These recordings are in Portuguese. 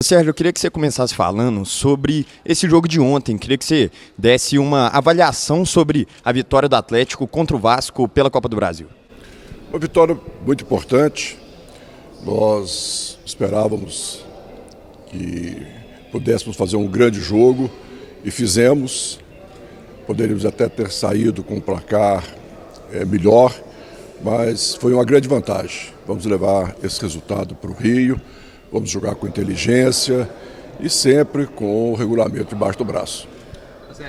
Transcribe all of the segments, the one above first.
Sérgio, eu queria que você começasse falando sobre esse jogo de ontem. Queria que você desse uma avaliação sobre a vitória do Atlético contra o Vasco pela Copa do Brasil. Uma vitória muito importante. Nós esperávamos que pudéssemos fazer um grande jogo e fizemos. Poderíamos até ter saído com um placar melhor, mas foi uma grande vantagem. Vamos levar esse resultado para o Rio. Vamos jogar com inteligência e sempre com o regulamento debaixo do braço.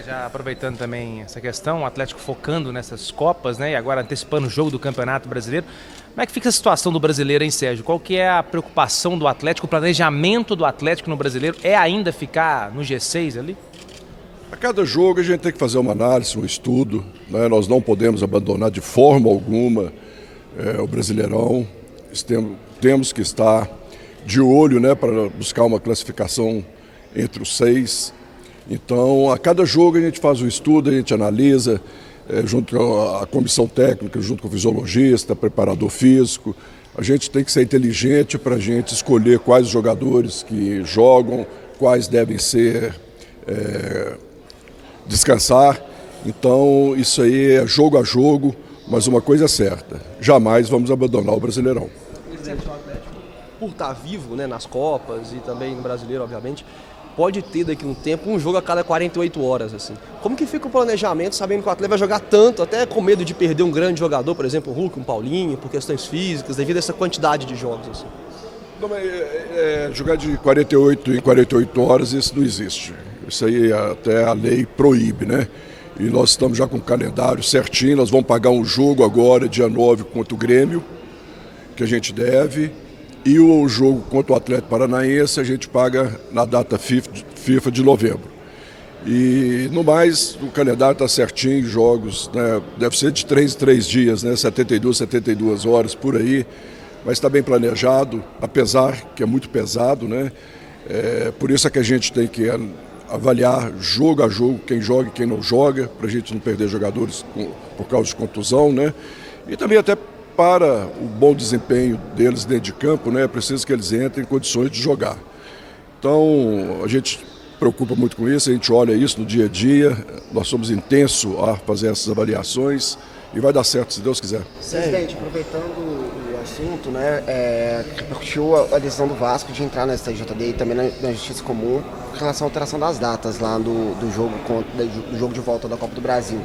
Já aproveitando também essa questão, o Atlético focando nessas Copas, né, e agora antecipando o jogo do Campeonato Brasileiro. Como é que fica a situação do brasileiro, hein, Sérgio? Qual que é a preocupação do Atlético, o planejamento do Atlético no brasileiro? É ainda ficar no G6 ali? A cada jogo a gente tem que fazer uma análise, um estudo, né? Nós não podemos abandonar de forma alguma o Brasileirão. Temos que estar de olho, né, para buscar uma classificação entre os 6. Então, a cada jogo a gente faz um estudo, a gente analisa, junto com a comissão técnica, junto com o fisiologista, preparador físico. A gente tem que ser inteligente para a gente escolher quais jogadores que jogam, quais devem ser descansar. Então, isso aí é jogo a jogo, mas uma coisa é certa, jamais vamos abandonar o Brasileirão. Por estar vivo, né, nas Copas e também no Brasileiro, obviamente, pode ter daqui a um tempo um jogo a cada 48 horas. Assim. Como que fica o planejamento, sabendo que o Atlético vai jogar tanto, até com medo de perder um grande jogador, por exemplo, o Hulk, um Paulinho, por questões físicas, devido a essa quantidade de jogos? Assim? Não, mas jogar de 48 em 48 horas, isso não existe. Isso aí até a lei proíbe, né? E nós estamos já com o calendário certinho, nós vamos pagar um jogo agora, dia 9, contra o Grêmio, que a gente deve. E o jogo contra o Atlético Paranaense a gente paga na data FIFA de novembro. E no mais, o calendário está certinho, jogos, né, deve ser de 3 em 3 dias, né, 72 horas por aí, mas está bem planejado, apesar que é muito pesado, né? Por isso é que a gente tem que avaliar jogo a jogo, quem joga e quem não joga, para a gente não perder jogadores por causa de contusão, né? E também até para o bom desempenho deles dentro de campo, né, é preciso que eles entrem em condições de jogar. Então, a gente preocupa muito com isso, a gente olha isso no dia a dia, nós somos intensos a fazer essas avaliações e vai dar certo, se Deus quiser. Presidente, aproveitando o assunto, né, repercutiu a decisão do Vasco de entrar na STJD e também na Justiça Comum em relação à alteração das datas lá do jogo de volta da Copa do Brasil.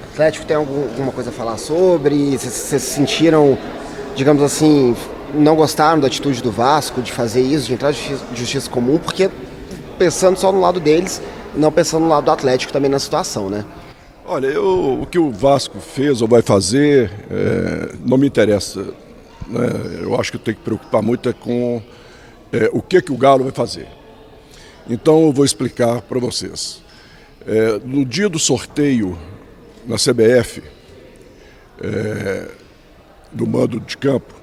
O Atlético tem alguma coisa a falar sobre? Vocês se sentiram, digamos assim, não gostaram da atitude do Vasco de fazer isso, de entrar na Justiça Comum, porque pensando só no lado deles, não pensando no lado do Atlético também na situação, né? Olha, o que o Vasco fez ou vai fazer não me interessa, né? Eu acho que eu tenho que preocupar muito com o que o Galo vai fazer. Então eu vou explicar para vocês. No dia do sorteio na CBF, do mando de campo,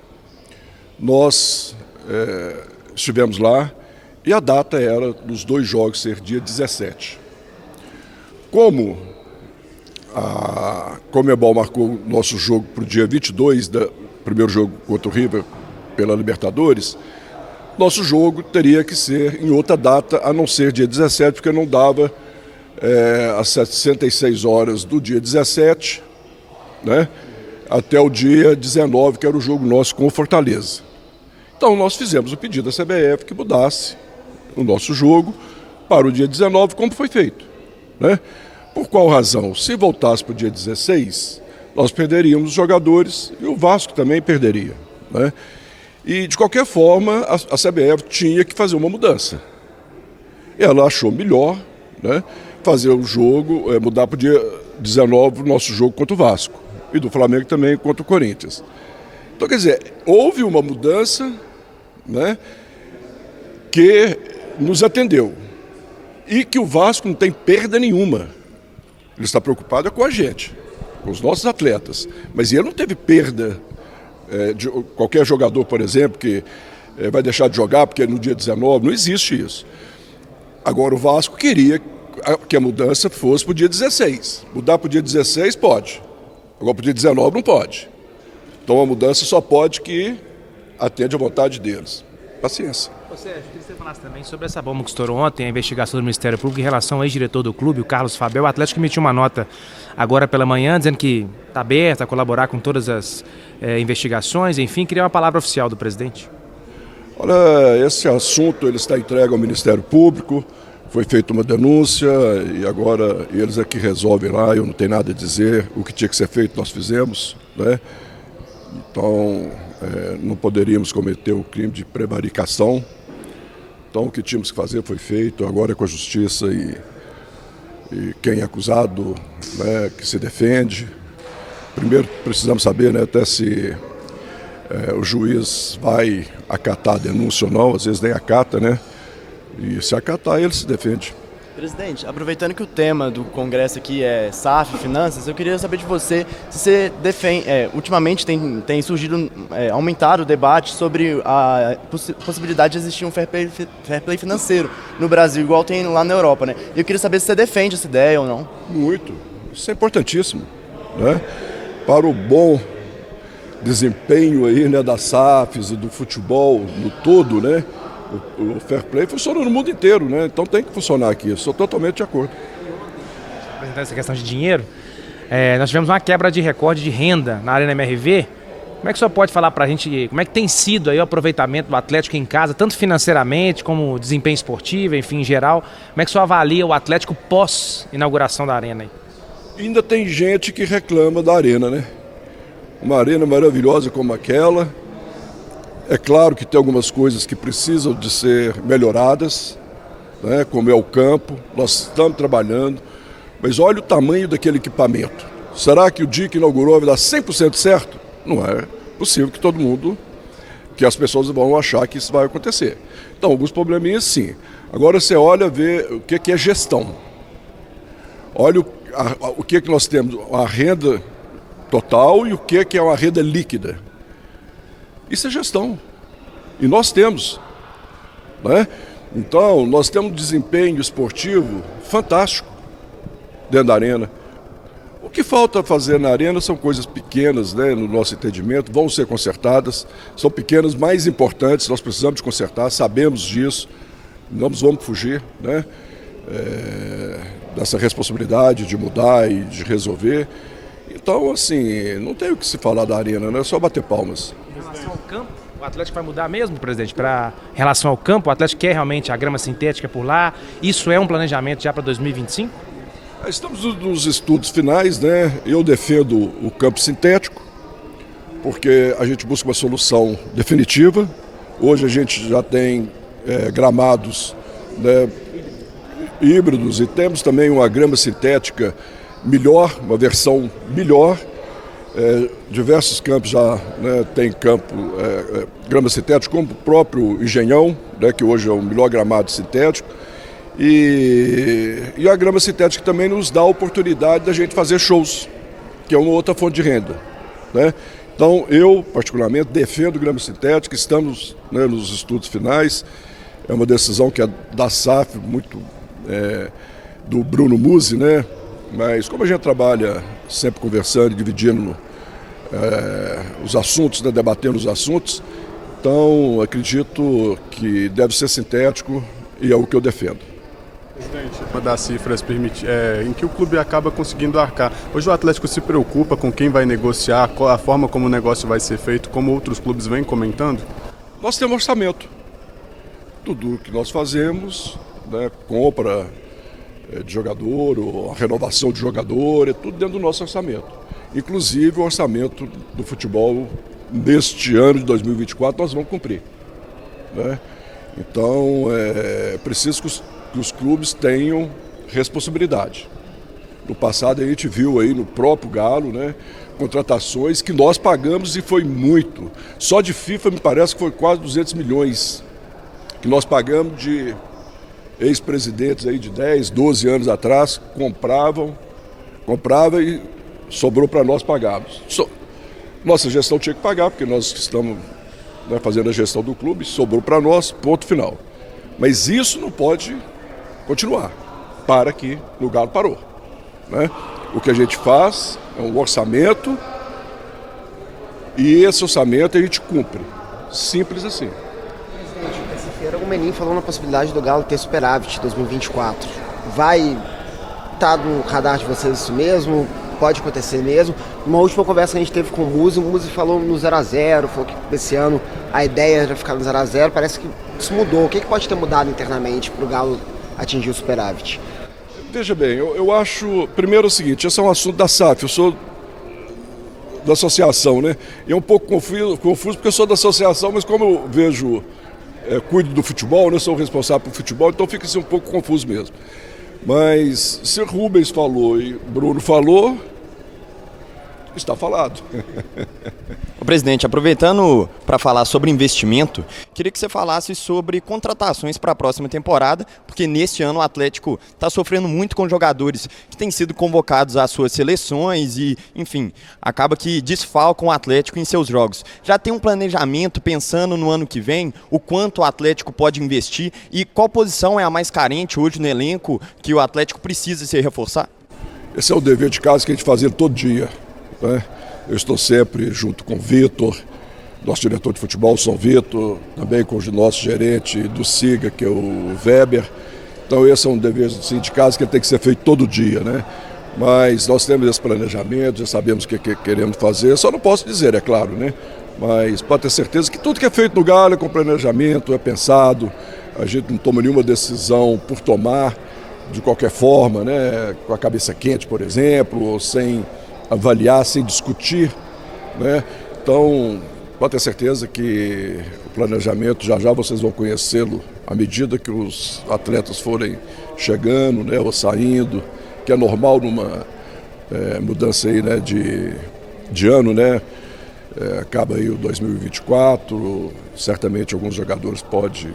nós estivemos lá e a data era dos 2 jogos ser dia 17. Como a Conmebol marcou o nosso jogo para o dia 22, primeiro jogo contra o River pela Libertadores, nosso jogo teria que ser em outra data, a não ser dia 17, porque não dava às 66 horas do dia 17, né, até o dia 19, que era o jogo nosso com o Fortaleza. Então nós fizemos o pedido à CBF que mudasse o nosso jogo para o dia 19, como foi feito, né? Por qual razão? Se voltasse para o dia 16, nós perderíamos os jogadores e o Vasco também perderia, né? E de qualquer forma a CBF tinha que fazer uma mudança. Ela achou melhor, né, fazer o jogo, mudar para o dia 19 o nosso jogo contra o Vasco. E do Flamengo também contra o Corinthians. Então, quer dizer, houve uma mudança, né, que nos atendeu. E que o Vasco não tem perda nenhuma. Ele está preocupado com a gente, com os nossos atletas. Mas ele não teve perda de qualquer jogador, por exemplo, que vai deixar de jogar porque no dia 19, não existe isso. Agora o Vasco queria que a mudança fosse para o dia 16. Mudar para o dia 16 pode. Agora para o dia 19 não pode. Então a mudança só pode que atende à vontade deles. Paciência. Sérgio, queria que você falasse também sobre essa bomba que estourou ontem, a investigação do Ministério Público em relação ao ex-diretor do clube, o Carlos Fabel. O Atlético emitiu uma nota agora pela manhã dizendo que está aberto a colaborar com todas as investigações, enfim, queria uma palavra oficial do presidente. Olha, esse assunto ele está entregue ao Ministério Público, foi feita uma denúncia e agora eles é que resolvem lá, eu não tenho nada a dizer, o que tinha que ser feito nós fizemos, né? Então não poderíamos cometer o crime de prevaricação. Então o que tínhamos que fazer foi feito, agora é com a justiça e quem é acusado, né, que se defende. Primeiro precisamos saber, né, até se o juiz vai acatar a denúncia ou não, às vezes nem acata, né? E se acatar, ele se defende. Presidente, aproveitando que o tema do Congresso aqui é SAF, finanças, eu queria saber de você se você defende, ultimamente tem surgido, aumentado o debate sobre a possibilidade de existir um fair play financeiro no Brasil, igual tem lá na Europa, né? E eu queria saber se você defende essa ideia ou não. Muito. Isso é importantíssimo, né? Para o bom desempenho aí, né, das SAFs e do futebol no todo, né? O fair play funciona no mundo inteiro, né? Então tem que funcionar aqui. Eu sou totalmente de acordo. Apresentando essa questão de dinheiro, nós tivemos uma quebra de recorde de renda na Arena MRV. Como é que o senhor pode falar pra gente, como é que tem sido aí o aproveitamento do Atlético em casa, tanto financeiramente como desempenho esportivo, enfim, em geral? Como é que o senhor avalia o Atlético pós-inauguração da Arena aí? Ainda tem gente que reclama da Arena, né? Uma arena maravilhosa como aquela. É claro que tem algumas coisas que precisam de ser melhoradas, né, como é o campo, nós estamos trabalhando, mas olha o tamanho daquele equipamento. Será que o dia que inaugurou vai dar 100% certo? Não é possível que todo mundo, que as pessoas vão achar que isso vai acontecer. Então, alguns probleminhas sim. Agora você olha, vê o que é gestão. Olha o que nós temos, a renda total e o que é uma renda líquida. Isso é gestão. E nós temos, né? Então, nós temos um desempenho esportivo fantástico dentro da arena. O que falta fazer na arena são coisas pequenas, né, no nosso entendimento, vão ser consertadas, são pequenas, mais importantes, nós precisamos de consertar, sabemos disso, não nos vamos fugir, né, dessa responsabilidade de mudar e de resolver. Então, assim, não tem o que se falar da arena, né? É só bater palmas. Em relação ao campo, o Atlético vai mudar mesmo, presidente? Em relação ao campo, o Atlético quer realmente a grama sintética por lá? Isso é um planejamento já para 2025? Estamos nos estudos finais, né? Eu defendo o campo sintético, porque a gente busca uma solução definitiva. Hoje a gente já tem gramados, né, híbridos e temos também uma grama sintética melhor, uma versão melhor. Diversos campos já, né, tem campo grama sintética, como o próprio Engenhão, né, que hoje é o melhor gramado sintético. E a grama sintética também nos dá a oportunidade da gente fazer shows, que é uma outra fonte de renda, né? Então eu, particularmente, defendo grama sintética, estamos, né, nos estudos finais. É uma decisão que é da SAF, muito do Bruno Musi, né? Mas como a gente trabalha sempre conversando e dividindo os assuntos, né, debatendo os assuntos, então acredito que deve ser sintético e é o que eu defendo. Presidente, uma das cifras em que o clube acaba conseguindo arcar. Hoje o Atlético se preocupa com quem vai negociar, qual a forma como o negócio vai ser feito, como outros clubes vêm comentando? Nós temos orçamento. Tudo que nós fazemos, né, compra de jogador, ou a renovação de jogador, é tudo dentro do nosso orçamento. Inclusive o orçamento do futebol neste ano de 2024 nós vamos cumprir, né? Então é preciso que os clubes tenham responsabilidade. No passado a gente viu aí no próprio Galo, né, contratações que nós pagamos e foi muito. Só de FIFA me parece que foi quase 200 milhões que nós pagamos de ex-presidentes aí de 10, 12 anos atrás, comprava e sobrou para nós pagarmos. Nossa gestão tinha que pagar, porque nós estamos, né, fazendo a gestão do clube, sobrou para nós, ponto final. Mas isso não pode continuar, para que no Galo parou, né? O que a gente faz é um orçamento e esse orçamento a gente cumpre. Simples assim. Presidente, essa feira o Menin falou na possibilidade do Galo ter superávit 2024. Vai estar no radar de vocês isso mesmo? Pode acontecer mesmo? Numa última conversa que a gente teve com o Muzi falou no 0x0, falou que esse ano a ideia era ficar no 0x0, parece que isso mudou. O que pode ter mudado internamente para o Galo atingir o superávit? Veja bem, eu acho, primeiro o seguinte, esse é um assunto da SAF, eu sou da associação, né? E é um pouco confuso porque eu sou da associação, mas como eu vejo, cuido do futebol, né? Sou o responsável pelo futebol, então fica assim um pouco confuso mesmo. Mas se Rubens falou e Bruno falou, está falado. Presidente, aproveitando para falar sobre investimento, queria que você falasse sobre contratações para a próxima temporada, porque neste ano o Atlético está sofrendo muito com jogadores que têm sido convocados às suas seleções e, enfim, acaba que desfalcam o Atlético em seus jogos. Já tem um planejamento pensando no ano que vem, o quanto o Atlético pode investir e qual posição é a mais carente hoje no elenco que o Atlético precisa se reforçar? Esse é o dever de casa que a gente faz todo dia, né? Eu estou sempre junto com o Vitor, nosso diretor de futebol, São Vitor, também com o nosso gerente do SIGA, que é o Weber. Então esse é um dever de casa que tem que ser feito todo dia, né? Mas nós temos esse planejamento, já sabemos o que queremos fazer, só não posso dizer, é claro, né? Mas pode ter certeza que tudo que é feito no Galo é com planejamento, é pensado, a gente não toma nenhuma decisão por tomar, de qualquer forma, né? Com a cabeça quente, por exemplo, ou sem avaliar, sem discutir, né? Então, pode ter certeza que o planejamento, já vocês vão conhecê-lo à medida que os atletas forem chegando, né, ou saindo, que é normal numa mudança aí, né, de ano, né? Acaba aí o 2024, certamente alguns jogadores podem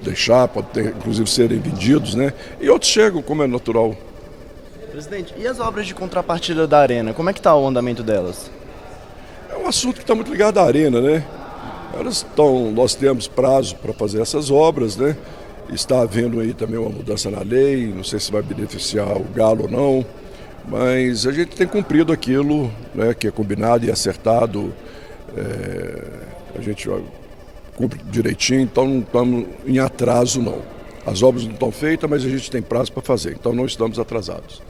deixar, podem inclusive serem vendidos, né? E outros chegam, como é natural. Presidente, e as obras de contrapartida da Arena, como é que está o andamento delas? É um assunto que está muito ligado à Arena, né? Nós temos prazo para fazer essas obras, né? Está havendo aí também uma mudança na lei, não sei se vai beneficiar o Galo ou não, mas a gente tem cumprido aquilo, né, que é combinado e acertado, a gente cumpre direitinho, então não estamos em atraso não. As obras não estão feitas, mas a gente tem prazo para fazer, então não estamos atrasados.